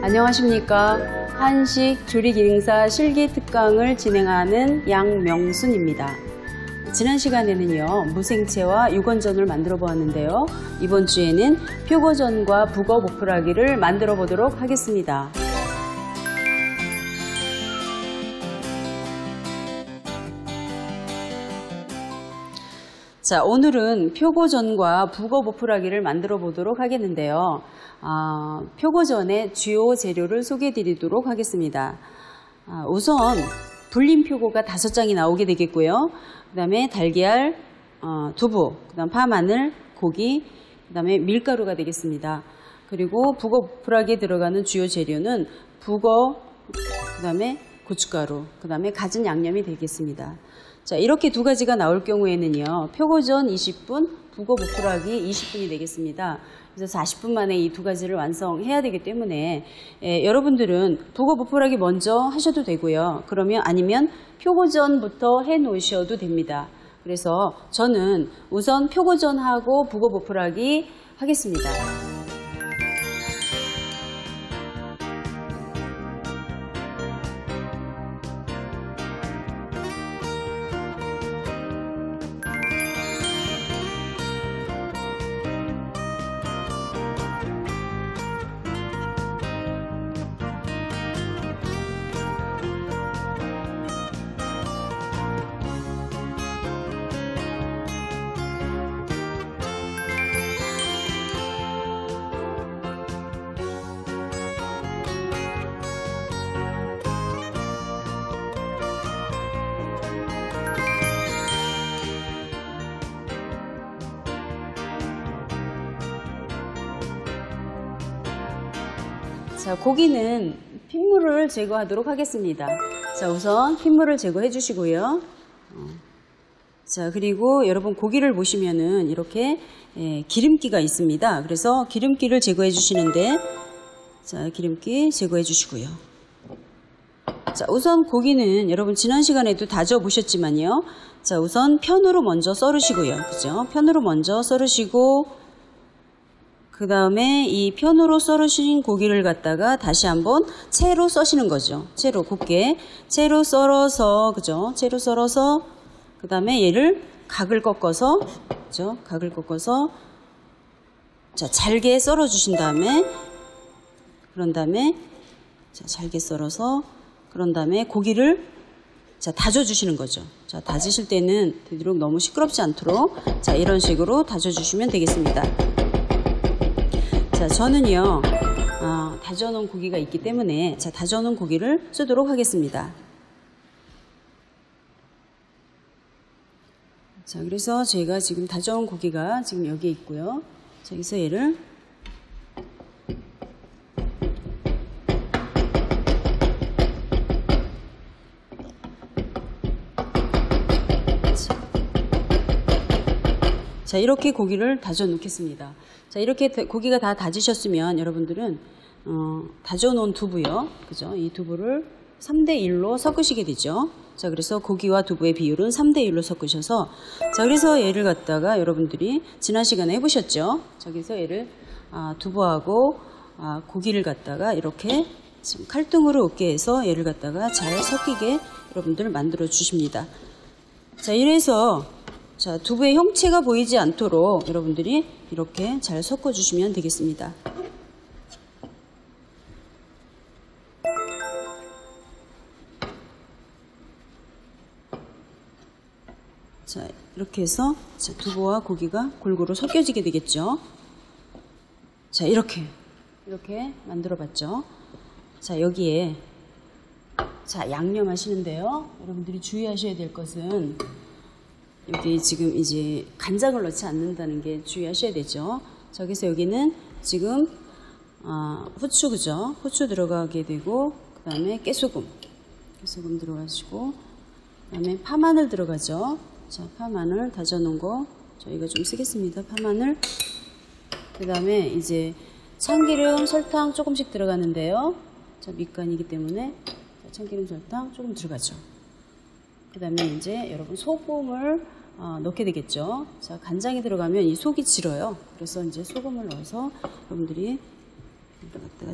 안녕하십니까. 한식 조리기능사 실기특강을 진행하는 양명순입니다. 지난 시간에는요, 무생채와 육원전을 만들어 보았는데요. 이번 주에는 표고전과 북어 보풀하기를 만들어 보도록 하겠습니다. 자, 오늘은 표고전과 북어 보풀하기를 만들어 보도록 하겠는데요. 표고전의 주요 재료를 소개해 드리도록 하겠습니다. 우선 불린 표고가 5장이 나오게 되겠고요. 그 다음에 달걀, 두부, 그 다음 파, 마늘, 고기, 그 다음에 밀가루가 되겠습니다. 그리고 북어 보풀하기에 들어가는 주요 재료는 북어, 그 다음에 고춧가루, 그 다음에 갖은 양념이 되겠습니다. 자, 이렇게 두 가지가 나올 경우에는요, 표고전 20분, 북어 보풀하기 20분이 되겠습니다. 그래서 40분 만에 이 두 가지를 완성해야 되기 때문에 여러분들은 북어 보풀하기 먼저 하셔도 되고요. 그러면 아니면 표고전부터 해 놓으셔도 됩니다. 그래서 저는 우선 표고전하고 북어 보풀하기 하겠습니다. 자, 고기는 핏물을 제거하도록 하겠습니다. 자, 우선 핏물을 제거해 주시고요. 자, 그리고 여러분 고기를 보시면은 이렇게 기름기가 있습니다. 그래서 기름기를 제거해 주시는데, 자, 기름기 제거해 주시고요. 자, 우선 고기는 여러분 지난 시간에도 다져 보셨지만요. 자, 우선 편으로 먼저 썰으시고요. 그죠? 편으로 먼저 썰으시고, 그 다음에 이 편으로 썰으신 고기를 갖다가 다시 한번 채로 써시는 거죠. 채로 곱게 채로 썰어서, 그죠? 채로 썰어서 그 다음에 얘를 각을 꺾어서, 그죠? 각을 꺾어서 자, 잘게 썰어 주신 다음에, 그런 다음에 자, 잘게 썰어서 그런 다음에 고기를 자, 다져 주시는 거죠. 자, 다지실 때는 되도록 너무 시끄럽지 않도록 자, 이런 식으로 다져 주시면 되겠습니다. 자, 저는요, 다져놓은 고기가 있기 때문에, 자, 다져놓은 고기를 쓰도록 하겠습니다. 자, 그래서 제가 지금 다져온 고기가 지금 여기에 있고요. 자, 여기서 얘를, 자, 이렇게 고기를 다져 놓겠습니다. 자, 이렇게 고기가 다 다지셨으면 여러분들은 다져 놓은 두부요. 그죠? 이 두부를 3대1로 섞으시게 되죠. 자, 그래서 고기와 두부의 비율은 3대1로 섞으셔서, 자, 그래서 얘를 갖다가 여러분들이 지난 시간에 해보셨죠? 자, 그래서 얘를 두부하고 고기를 갖다가 이렇게 지금 칼등으로 으깨 해서 얘를 갖다가 잘 섞이게 여러분들 만들어 주십니다. 자, 이래서 자, 두부의 형체가 보이지 않도록 여러분들이 이렇게 잘 섞어주시면 되겠습니다. 자, 이렇게 해서 자, 두부와 고기가 골고루 섞여지게 되겠죠. 자, 이렇게 만들어 봤죠. 자, 여기에 자, 양념 하시는데요. 여러분들이 주의하셔야 될 것은 여기 지금 이제 간장을 넣지 않는다는 게 주의하셔야 되죠. 자, 그래서 여기는 지금 후추, 그죠? 후추 들어가게 되고, 그 다음에 깨소금 들어가시고, 그 다음에 파마늘 들어가죠. 자, 파마늘 다져놓은 거 저희가 좀 쓰겠습니다. 파마늘. 그 다음에 이제 참기름, 설탕 조금씩 들어가는데요. 자, 밑간이기 때문에 참기름, 설탕 조금 들어가죠. 그 다음에 이제 여러분 소금을 넣게 되겠죠. 자, 간장이 들어가면 이 속이 질어요. 그래서 이제 소금을 넣어서 여러분들이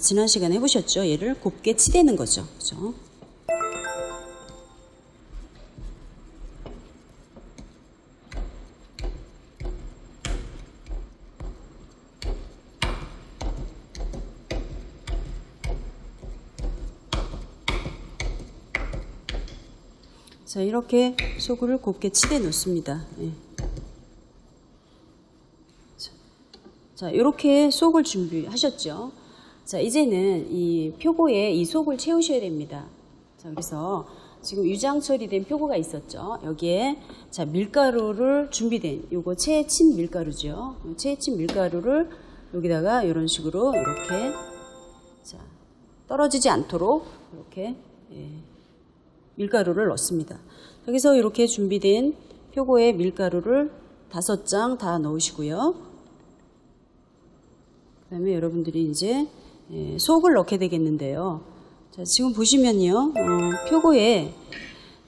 지난 시간에 해보셨죠? 얘를 곱게 치대는 거죠. 그죠? 자, 이렇게 속을 곱게 치대 놓습니다. 예. 자, 이렇게 속을 준비하셨죠? 자, 이제는 이 표고에 이 속을 채우셔야 됩니다. 자, 그래서 지금 유장 처리된 표고가 있었죠? 여기에 자, 밀가루를 준비된 요거 채친 밀가루죠. 채친 밀가루를 여기다가 이런 식으로 이렇게 자, 떨어지지 않도록 이렇게 밀가루를 넣습니다. 여기서 이렇게 준비된 표고에 밀가루를 5장 다 넣으시고요. 그 다음에 여러분들이 이제 속을 넣게 되겠는데요. 자, 지금 보시면요. 표고에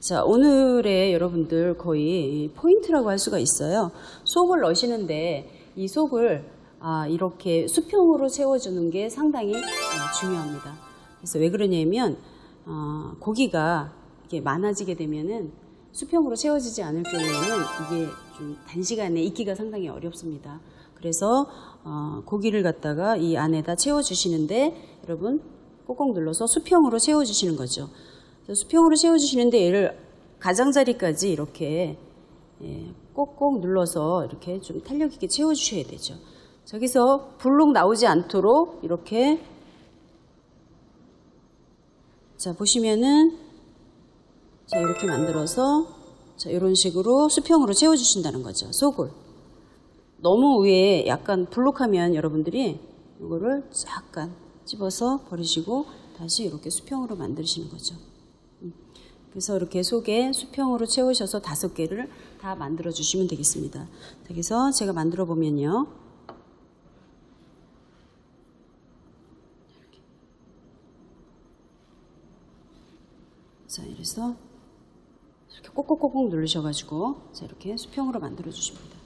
자, 오늘의 여러분들 거의 포인트라고 할 수가 있어요. 속을 넣으시는데 이 속을 이렇게 수평으로 채워주는 게 상당히 중요합니다. 그래서 왜 그러냐면 고기가 이게 많아지게 되면은 수평으로 채워지지 않을 경우에는 이게 좀 단시간에 익기가 상당히 어렵습니다. 그래서 고기를 갖다가 이 안에다 채워주시는데 여러분 꼭꼭 눌러서 수평으로 채워주시는 거죠. 수평으로 채워주시는데 얘를 가장자리까지 이렇게 꼭꼭 눌러서 이렇게 좀 탄력 있게 채워주셔야 되죠. 저기서 불룩 나오지 않도록 이렇게 자 보시면은 자, 이렇게 만들어서 자, 이런 식으로 수평으로 채워주신다는 거죠. 속을. 너무 위에 약간 불룩하면 여러분들이 이거를 약간 집어서 버리시고 다시 이렇게 수평으로 만드시는 거죠. 그래서 이렇게 속에 수평으로 채우셔서 5개를 다 만들어 주시면 되겠습니다. 그래서 제가 만들어 보면요. 자, 이래서 이렇게 꼭꼭꼭꼭 누르셔가지고 자, 이렇게 수평으로 만들어 주십니다.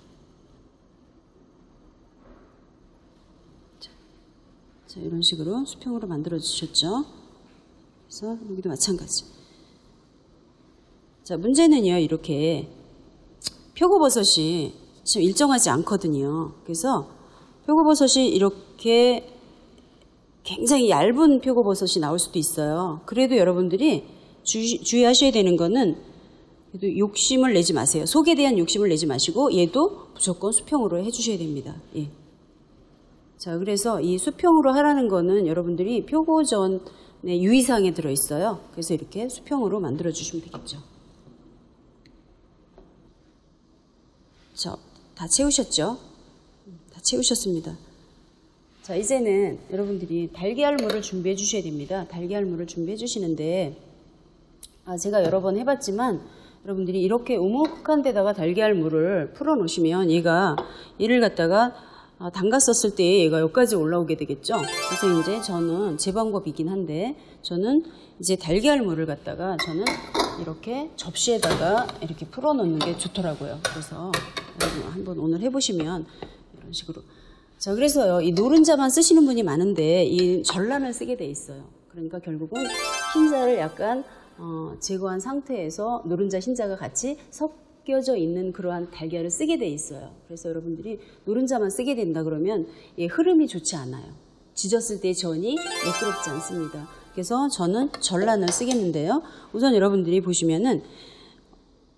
자, 이런 식으로 수평으로 만들어 주셨죠. 그래서 여기도 마찬가지. 자, 문제는요, 이렇게 표고버섯이 지금 일정하지 않거든요. 그래서 표고버섯이 이렇게 굉장히 얇은 표고버섯이 나올 수도 있어요. 그래도 여러분들이 주의하셔야 되는 거는 그래도 욕심을 내지 마세요. 속에 대한 욕심을 내지 마시고 얘도 무조건 수평으로 해주셔야 됩니다. 예. 자, 그래서 이 수평으로 하라는 거는 여러분들이 표고전의 유의사항에 들어있어요. 그래서 이렇게 수평으로 만들어 주시면 되겠죠. 자, 다 채우셨죠? 다 채우셨습니다. 자, 이제는 여러분들이 달걀물을 준비해 주셔야 됩니다. 달걀물을 준비해 주시는데 제가 여러 번 해봤지만 여러분들이 이렇게 우묵한 데다가 달걀물을 풀어 놓으시면 얘를 갖다가 담갔었을 때 얘가 여기까지 올라오게 되겠죠. 그래서 이제 저는 제 방법이긴 한데 저는 이제 달걀물을 갖다가 저는 이렇게 접시에다가 이렇게 풀어 놓는 게 좋더라고요. 그래서 여러분 한번 오늘 해보시면 이런 식으로 자, 그래서요 이 노른자만 쓰시는 분이 많은데 이 전란을 쓰게 돼 있어요. 그러니까 결국은 흰자를 약간 제거한 상태에서 노른자 흰자가 같이 섞여져 있는 그러한 달걀을 쓰게 돼 있어요. 그래서 여러분들이 노른자만 쓰게 된다 그러면 흐름이 좋지 않아요. 지졌을 때 전이 매끄럽지 않습니다. 그래서 저는 전란을 쓰겠는데요. 우선 여러분들이 보시면은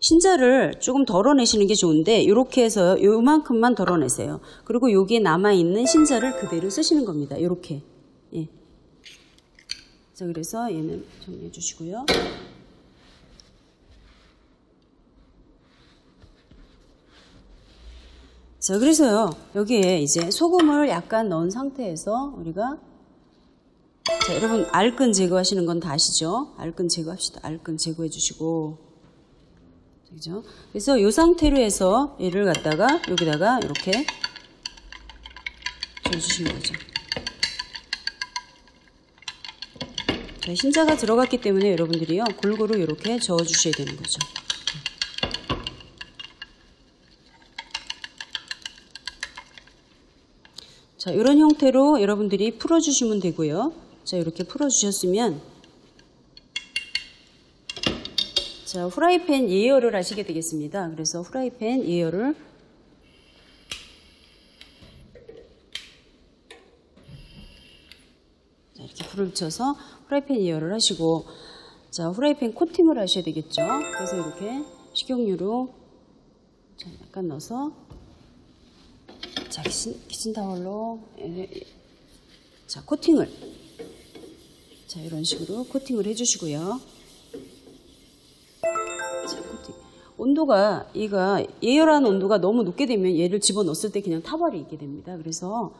흰자를 조금 덜어내시는 게 좋은데 이렇게 해서 요만큼만 덜어내세요. 그리고 여기에 남아있는 흰자를 그대로 쓰시는 겁니다. 이렇게. 예. 자, 그래서 얘는 정리해 주시고요. 자, 그래서요, 여기에 이제 소금을 약간 넣은 상태에서 우리가 자, 여러분 알끈 제거하시는 건 다 아시죠? 알끈 제거합시다. 알끈 제거해 주시고 그죠? 그래서 이 상태로 해서 얘를 갖다가 여기다가 이렇게 줘주시는 거죠. 자, 흰자가 들어갔기 때문에 여러분들이요 골고루 이렇게 저어주셔야 되는 거죠. 자, 이런 형태로 여러분들이 풀어주시면 되고요. 자, 이렇게 풀어주셨으면, 자, 후라이팬 예열을 하시게 되겠습니다. 그래서 후라이팬 예열을 자, 이렇게 불을 붙여서 후라이팬 예열을 하시고, 자, 후라이팬 코팅을 하셔야 되겠죠. 그래서 이렇게 식용유로 자, 약간 넣어서, 자, 키친타월로 자, 코팅을, 자, 이런 식으로 코팅을 해주시고요. 자, 코팅. 온도가, 얘가 예열한 온도가 너무 높게 되면 얘를 집어넣었을 때 그냥 타버리게 됩니다. 그래서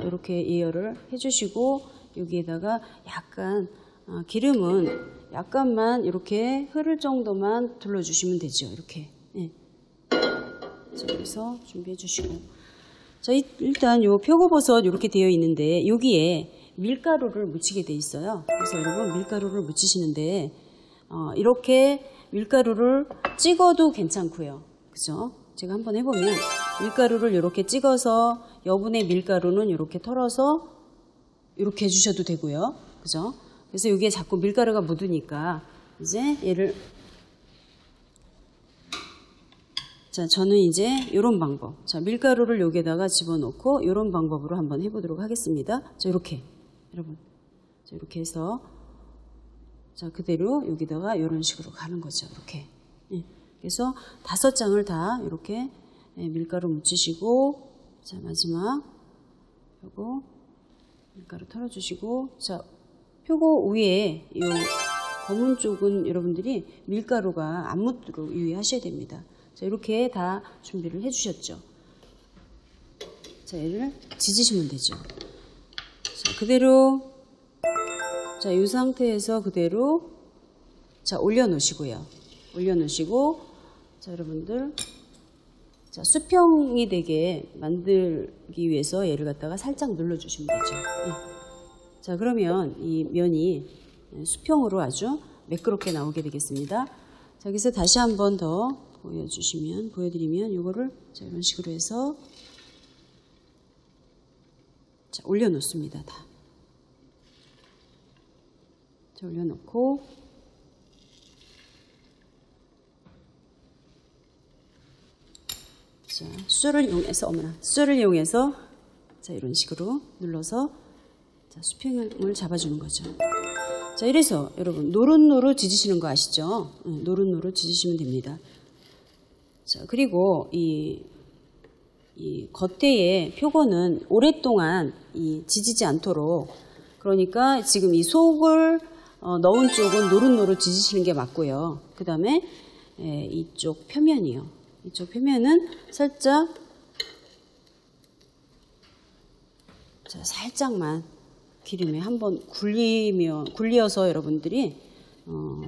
이렇게 예열을 해주시고, 여기에다가 약간 기름은 약간만 이렇게 흐를 정도만 둘러주시면 되죠. 이렇게. 예. 자, 그래서 준비해 주시고. 자, 일단 요 표고버섯 이렇게 되어 있는데 여기에 밀가루를 묻히게 돼 있어요. 그래서 여러분 밀가루를 묻히시는데 이렇게 밀가루를 찍어도 괜찮고요. 그죠? 제가 한번 해보면 밀가루를 이렇게 찍어서 여분의 밀가루는 이렇게 털어서 이렇게 해주셔도 되고요. 그죠? 그래서 여기에 자꾸 밀가루가 묻으니까 이제 얘를 자, 저는 이제 이런 방법. 자, 밀가루를 여기에다가 집어넣고 이런 방법으로 한번 해보도록 하겠습니다. 자, 이렇게. 여러분. 자, 이렇게 해서. 자, 그대로 여기다가 이런 식으로 가는 거죠. 이렇게. 예. 그래서 5장을 다 이렇게 밀가루 묻히시고, 자, 마지막. 요거. 밀가루 털어주시고, 자, 표고 위에 이 검은 쪽은 여러분들이 밀가루가 안 묻도록 유의하셔야 됩니다. 자, 이렇게 다 준비를 해주셨죠. 자, 얘를 지지시면 되죠. 자, 그대로, 자, 이 상태에서 그대로, 자, 올려놓으시고요. 올려놓으시고, 자, 여러분들, 자, 수평이 되게 만들기 위해서 얘를 갖다가 살짝 눌러주시면 되죠. 예. 자, 그러면 이 면이 수평으로 아주 매끄럽게 나오게 되겠습니다. 자, 여기서 다시 한 번 더 보여드리면 요거를 자, 이런 식으로 해서 자, 올려놓습니다. 다. 자, 올려놓고 자, 숫을 이용해서 숫을 이용해서 자, 이런 식으로 눌러서 자, 수평을 잡아주는 거죠. 자, 이래서 여러분 노릇노릇 지지시는 거 아시죠? 노릇노릇 지지시면 됩니다. 자, 그리고 이 겉에의 표고는 오랫동안 지지지 않도록, 그러니까 지금 이 속을 넣은 쪽은 노릇노릇 지지시는 게 맞고요. 그 다음에 이쪽 표면이요. 이쪽 표면은 살짝, 자, 살짝만 기름에 한번 굴려서 여러분들이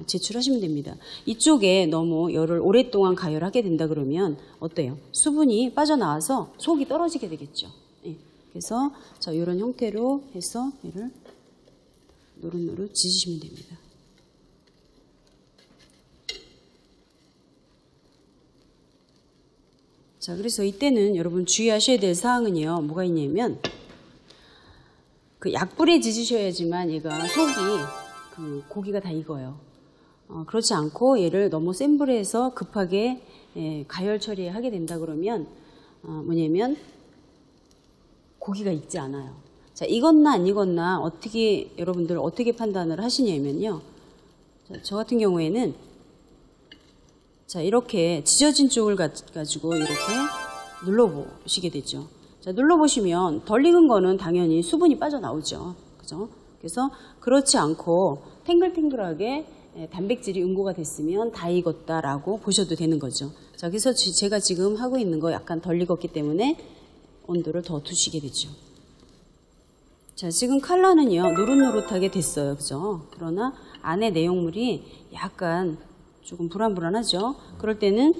제출하시면 됩니다. 이쪽에 너무 열을 오랫동안 가열하게 된다 그러면 어때요? 수분이 빠져나와서 속이 떨어지게 되겠죠. 예. 그래서 자, 이런 형태로 해서 얘를 노릇노릇 지지시면 됩니다. 자, 그래서 이때는 여러분 주의하셔야 될 사항은요, 뭐가 있냐면 그 약불에 지지셔야지만 얘가 속이 그 고기가 다 익어요. 그렇지 않고 얘를 너무 센 불에 해서 급하게 가열 처리하게 된다 그러면 뭐냐면 고기가 익지 않아요. 자, 익었나 안 익었나 여러분들 어떻게 판단을 하시냐면요. 자, 저 같은 경우에는 자, 이렇게 지져진 쪽을 가지고 이렇게 눌러보시게 되죠. 자, 눌러보시면 덜 익은 거는 당연히 수분이 빠져나오죠. 그죠? 그래서 그렇지 않고 탱글탱글하게 단백질이 응고가 됐으면 다 익었다라고 보셔도 되는 거죠. 자, 그래서 제가 지금 하고 있는 거 약간 덜 익었기 때문에 온도를 더 두시게 되죠. 자, 지금 컬러는요, 노릇노릇하게 됐어요. 그죠? 그러나 안에 내용물이 약간 조금 불안불안하죠? 그럴 때는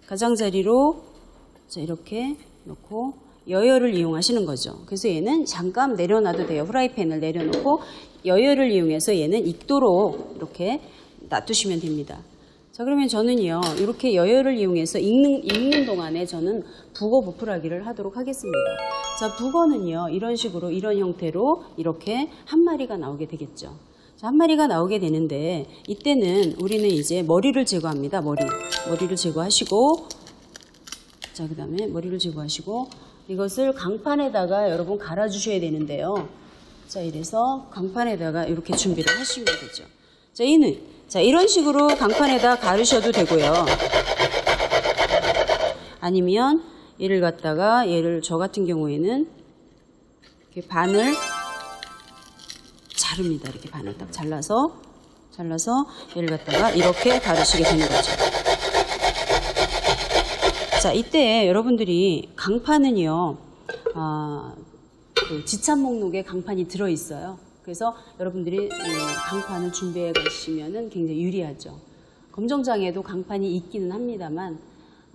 가장자리로 자, 이렇게 놓고 여열을 이용하시는 거죠. 그래서 얘는 잠깐 내려놔도 돼요. 후라이팬을 내려놓고 여열을 이용해서 얘는 익도록 이렇게 놔두시면 됩니다. 자, 그러면 저는요, 이렇게 여열을 이용해서 익는 동안에 저는 북어 보풀하기를 하도록 하겠습니다. 자, 북어는요, 이런 식으로, 이런 형태로 이렇게 한 마리가 나오게 되겠죠. 자, 한 마리가 나오게 되는데, 이때는 우리는 이제 머리를 제거합니다. 머리를 제거하시고, 자, 그 다음에 머리를 제거하시고, 이것을 강판에다가 여러분 갈아주셔야 되는데요. 자, 이래서 강판에다가 이렇게 준비를 하시면 되죠. 자, 이런 식으로 강판에다 가르셔도 되고요. 아니면 얘를 갖다가 저 같은 경우에는 이렇게 반을 자릅니다. 이렇게 반을 딱 잘라서 얘를 갖다가 이렇게 가르시게 되는 거죠. 자, 이때 여러분들이 강판은요, 그 지참 목록에 강판이 들어있어요. 그래서 여러분들이 강판을 준비해 가시면은 굉장히 유리하죠. 검정장에도 강판이 있기는 합니다만,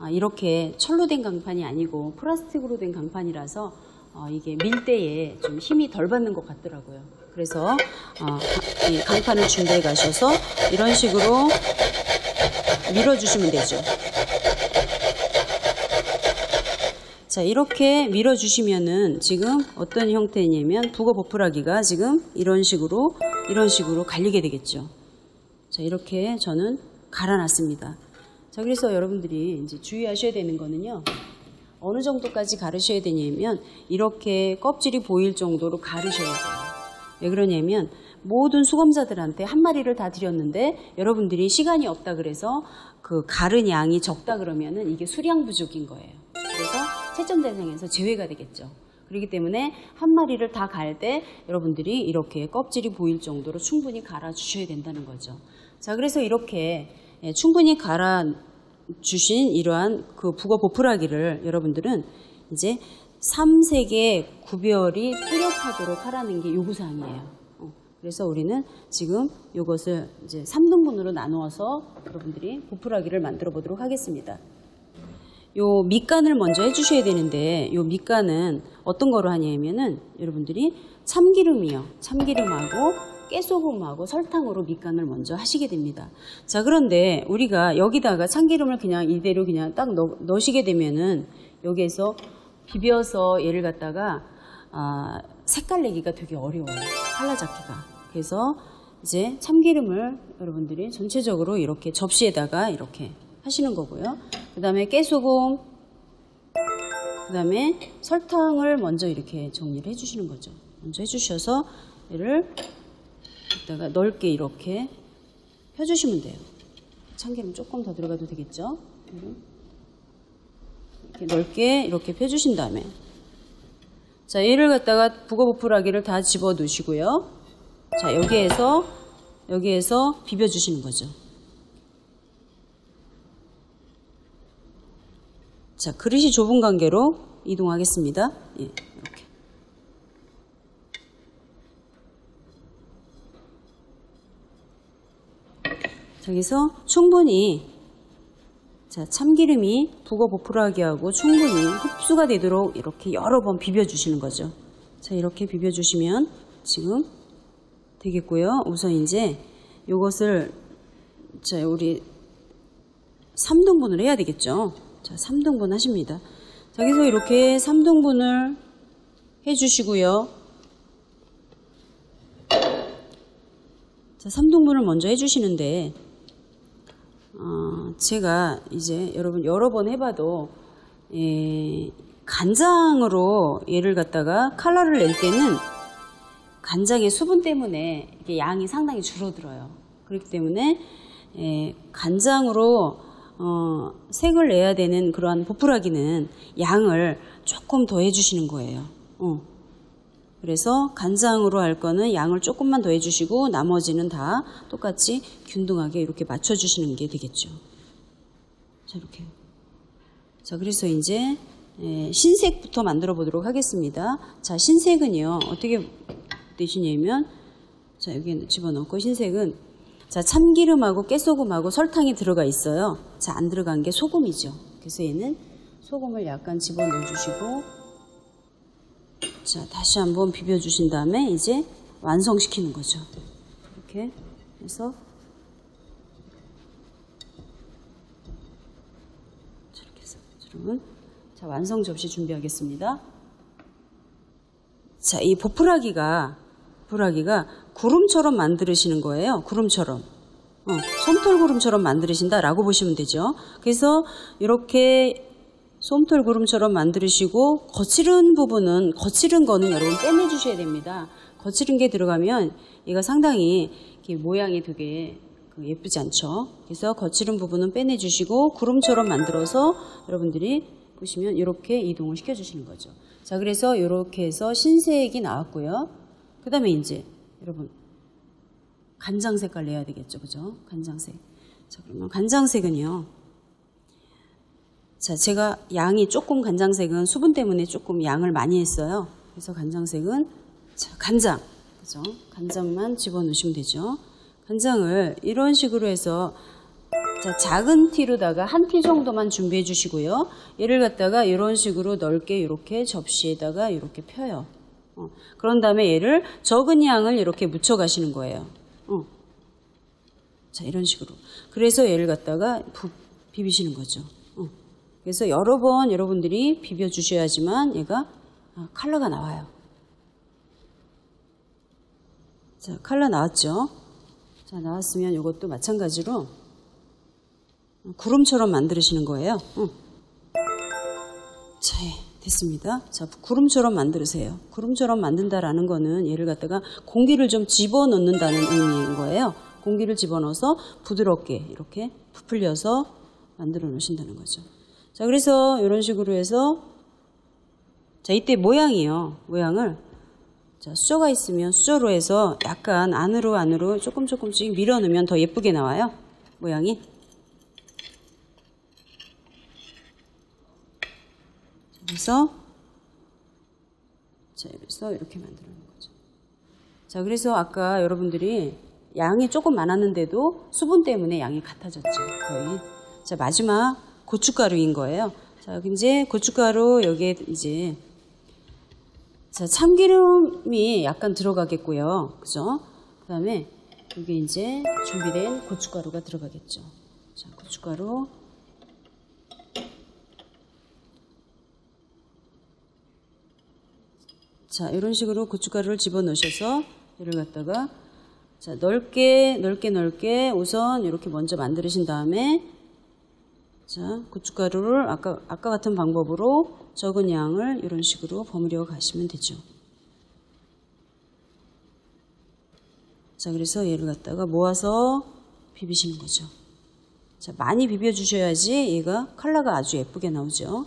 이렇게 철로 된 강판이 아니고 플라스틱으로 된 강판이라서 이게 밀 때에 좀 힘이 덜 받는 것 같더라고요. 그래서 이 강판을 준비해 가셔서 이런 식으로 밀어주시면 되죠. 자, 이렇게 밀어주시면은 지금 어떤 형태냐면 북어 보풀하기가 지금 이런 식으로 갈리게 되겠죠. 자, 이렇게 저는 갈아놨습니다. 자, 그래서 여러분들이 이제 주의하셔야 되는 거는요, 어느 정도까지 가르셔야 되냐면 이렇게 껍질이 보일 정도로 가르셔야 돼요. 왜 그러냐면 모든 수검자들한테 한 마리를 다 드렸는데 여러분들이 시간이 없다 그래서 그 가른 양이 적다 그러면은 이게 수량 부족인 거예요. 그래서 채점 대상에서 제외가 되겠죠. 그렇기 때문에 한 마리를 다 갈 때 여러분들이 이렇게 껍질이 보일 정도로 충분히 갈아 주셔야 된다는 거죠. 자, 그래서 이렇게 충분히 갈아 주신 이러한 그 북어 보풀하기를 여러분들은 이제 3색의 구별이 뚜렷하도록 하라는 게 요구사항이에요. 그래서 우리는 지금 이것을 이제 3등분으로 나누어서 여러분들이 보풀하기를 만들어 보도록 하겠습니다. 요 밑간을 먼저 해주셔야 되는데, 요 밑간은 어떤 거로 하냐면은 여러분들이 참기름이요. 참기름하고 깨소금하고 설탕으로 밑간을 먼저 하시게 됩니다. 자, 그런데 우리가 여기다가 참기름을 그냥 이대로 그냥 딱 넣으시게 되면은 여기에서 비벼서 얘를 갖다가 색깔 내기가 되게 어려워요. 컬러 잡기가. 그래서 이제 참기름을 여러분들이 전체적으로 이렇게 접시에다가 이렇게 하시는 거고요. 그 다음에 깨소금, 그 다음에 설탕을 먼저 이렇게 정리를 해주시는 거죠. 먼저 해주셔서 얘를 이따가 넓게 이렇게 펴주시면 돼요. 참기름 조금 더 들어가도 되겠죠? 이렇게 넓게 이렇게 펴주신 다음에, 자, 얘를 갖다가 북어 보풀하기를 다 집어 넣으시고요. 자, 여기에서 비벼주시는 거죠. 자, 그릇이 좁은 관계로 이동하겠습니다. 예, 이렇게. 자, 여기서 충분히, 자, 참기름이 북어 보풀하기하고 충분히 흡수가 되도록 이렇게 여러 번 비벼주시는 거죠. 자, 이렇게 비벼주시면 지금 되겠고요. 우선 이제 요것을, 자, 우리 3등분을 해야 되겠죠. 자, 3등분 하십니다. 자, 여기서 이렇게 3등분을 해주시고요. 자, 3등분을 먼저 해주시는데, 제가 이제 여러분 여러 번 해봐도, 간장으로 얘를 갖다가 컬러를 낼 때는 간장의 수분 때문에 이게 양이 상당히 줄어들어요. 그렇기 때문에 간장으로 색을 내야 되는 그러한 보풀하기는 양을 조금 더 해주시는 거예요. 그래서 간장으로 할 거는 양을 조금만 더 해주시고 나머지는 다 똑같이 균등하게 이렇게 맞춰주시는 게 되겠죠. 자, 이렇게. 자, 그래서 이제 신색부터 만들어 보도록 하겠습니다. 자, 신색은요, 어떻게 되시냐면, 자, 여기 집어넣고 신색은, 자, 참기름하고 깨소금하고 설탕이 들어가 있어요. 자, 안 들어간 게 소금이죠. 그래서 얘는 소금을 약간 집어넣어 주시고, 자, 다시 한번 비벼주신 다음에 이제 완성시키는 거죠. 이렇게 해서 여러분, 자, 완성 접시 준비하겠습니다. 자, 이 보풀하기가 구름처럼 만드시는 거예요. 구름처럼. 솜털구름처럼 만드신다라고 보시면 되죠. 그래서 이렇게 솜털구름처럼 만드시고 거칠은 거는 여러분 빼내주셔야 됩니다. 거칠은 게 들어가면 얘가 상당히 이렇게 모양이 되게 예쁘지 않죠. 그래서 거칠은 부분은 빼내주시고 구름처럼 만들어서 여러분들이 보시면 이렇게 이동을 시켜주시는 거죠. 자, 그래서 이렇게 해서 흰색이 나왔고요. 그 다음에 이제 여러분 간장 색깔 내야 되겠죠. 그죠? 간장색. 자, 그러면 간장색은요. 자, 제가 양이 조금 간장색은 수분 때문에 조금 양을 많이 했어요. 그래서 간장색은 자, 간장. 그죠? 간장만 집어넣으시면 되죠. 간장을 이런 식으로 해서 자, 작은 티로다가 한 티 정도만 준비해 주시고요. 얘를 갖다가 이런 식으로 넓게 이렇게 접시에다가 이렇게 펴요. 그런 다음에 얘를 적은 양을 이렇게 묻혀 가시는 거예요. 자, 이런 식으로. 그래서 얘를 갖다가 비비시는 거죠. 그래서 여러 번 여러분들이 비벼 주셔야지만 얘가 컬러가 나와요. 자, 컬러 나왔죠? 자, 나왔으면 이것도 마찬가지로 구름처럼 만드시는 거예요. 자, 됐습니다. 자, 구름처럼 만드세요. 구름처럼 만든다라는 거는 얘를 갖다가 공기를 좀 집어넣는다는 의미인 거예요. 공기를 집어넣어서 부드럽게 이렇게 부풀려서 만들어 놓으신다는 거죠. 자, 그래서 이런 식으로 해서 자, 이때 모양이요. 모양을 자, 수저가 있으면 수저로 해서 약간 안으로 조금씩 밀어넣으면 더 예쁘게 나와요. 모양이. 그래서 이렇게 만들어 놓은 거죠. 자, 그래서 아까 여러분들이 양이 조금 많았는데도 수분 때문에 양이 같아졌죠. 거의. 자, 마지막 고춧가루인 거예요. 자, 이제 고춧가루 여기에 이제 자, 참기름이 약간 들어가겠고요. 그죠? 그 다음에 여기 이제 준비된 고춧가루가 들어가겠죠. 자, 고춧가루. 자, 이런 식으로 고춧가루를 집어넣으셔서 얘를 갖다가 자, 넓게 우선 이렇게 먼저 만드신 다음에 자, 고춧가루를 아까 같은 방법으로 적은 양을 이런 식으로 버무려 가시면 되죠. 자, 그래서 얘를 갖다가 모아서 비비시는 거죠. 자, 많이 비벼 주셔야지 얘가 컬러가 아주 예쁘게 나오죠.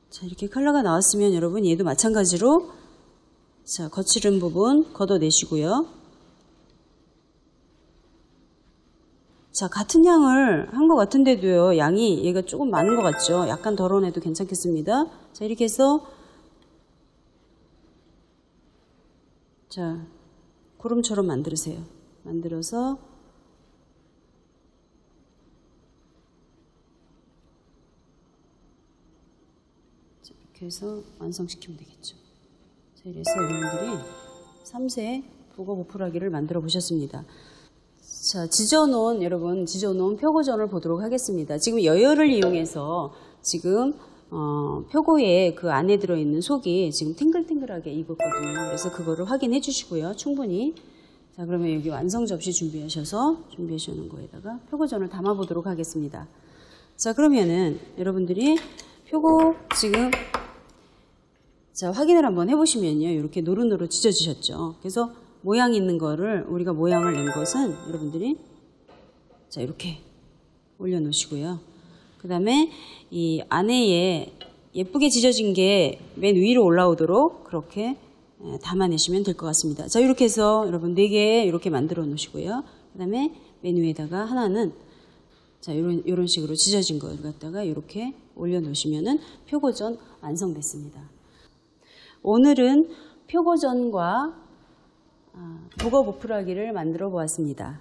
자, 이렇게 컬러가 나왔으면 여러분 얘도 마찬가지로 자, 거칠은 부분 걷어내시고요. 자, 같은 양을 한 것 같은데도요, 양이 얘가 조금 많은 것 같죠? 약간 덜어내도 괜찮겠습니다. 자, 이렇게 해서 자, 구름처럼 만들으세요. 만들어서 이렇게 해서 완성시키면 되겠죠. 자, 이래서 여러분들이 3세 북어 보풀하기를 만들어 보셨습니다. 자, 지져놓은 표고전을 보도록 하겠습니다. 지금 여열을 이용해서 지금 표고에 그 안에 들어있는 속이 지금 탱글탱글하게 익었거든요. 그래서 그거를 확인해 주시고요. 충분히. 자, 그러면 여기 완성 접시 준비하시는 거에다가 표고전을 담아 보도록 하겠습니다. 자, 그러면은 여러분들이 표고 지금 자, 확인을 한번 해보시면요. 이렇게 노릇노릇 지져지셨죠. 그래서 모양 있는 거를 우리가 모양을 낸 것은 여러분들이 자, 이렇게 올려놓으시고요. 그 다음에 이 안에 예쁘게 지져진 게 맨 위로 올라오도록 그렇게 담아내시면 될 것 같습니다. 자, 이렇게 해서 여러분 4개 이렇게 만들어 놓으시고요. 그 다음에 맨 위에다가 하나는 자, 이런 식으로 지져진 걸 갖다가 이렇게 올려놓으시면은 표고전 완성됐습니다. 오늘은 표고전과 북어 보풀하기를 만들어 보았습니다.